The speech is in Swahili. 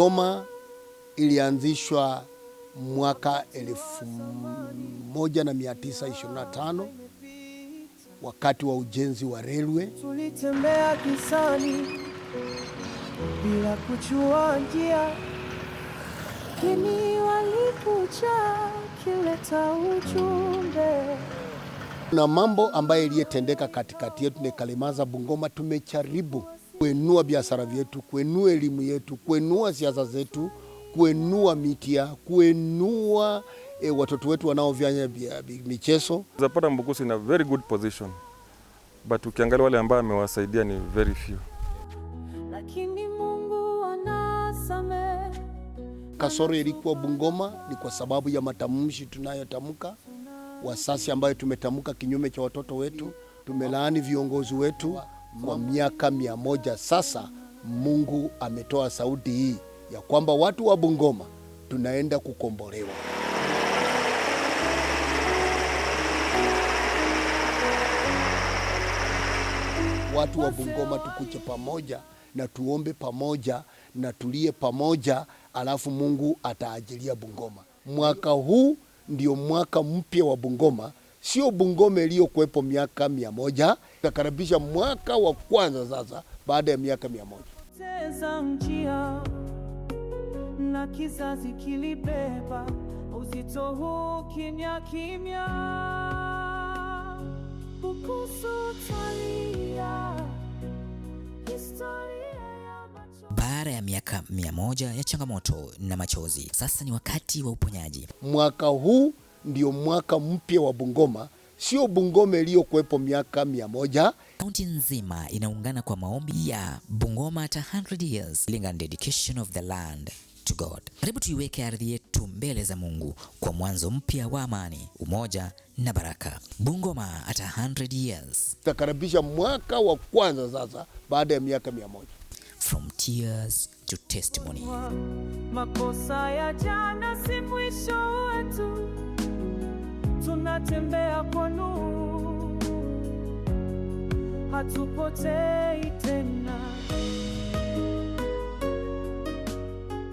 Bungoma ilianzishwa mwaka 1925 wakati wa ujenzi wa railway. Tulitembea kisani bila kujua njia, lakini walikuja kileta ujumbe. Na mambo ambayo iliyotendeka katikati yetu ni Kalemaza Bungoma. Tumejaribu kuinua biashara yetu, kuinua elimu yetu, kuinua siasa zetu, kuinua mitia, kuinua watoto wetu wanaofanya michezo. Zapata Mbukusu in a very good position, but ukiangalia wale ambao amewasaidia ni very few. Lakini Mungu anasamehe. Kasoro ilikuwa Bungoma ni kwa sababu ya matamshi tunayotamka, wasasi ambayo tumetamka kinyume cha watoto wetu. Tumelaani viongozi wetu kwa miaka 100 sasa. Mungu ametoa sauti hii ya kwamba watu wa Bungoma tunaenda kukombolewa. Watu wa Bungoma tukuje pamoja na tuombe pamoja na tulie pamoja, alafu Mungu ataajilia Bungoma. Mwaka huu ndio mwaka mpya wa Bungoma, sio Bungoma iliyokuwepo miaka 100. Tutakaribisha mwaka wa kwanza sasa baada ya miaka 100. Teza njia na kizazi kilibeba uzito huu kimya kimya. Bukusu talia historia ya machozi. Baada ya miaka 100 ya changamoto na machozi, sasa ni wakati wa uponyaji. Mwaka huu ndio mwaka mpya wa Bungoma, sio Bungoma iliyokuwepo miaka 100. Kaunti nzima inaungana kwa maombi ya Bungoma at 100 years, healing and dedication of the land to God. Karibu tuiweke ardhi yetu mbele za Mungu kwa mwanzo mpya wa amani, umoja na baraka. Bungoma at 100 years. Tutakaribisha mwaka wa kwanza sasa baada ya miaka 100. From tears to testimony. Makosa ya jana si mwisho wetu, tunatembea kwa nuru, hatupotei tena.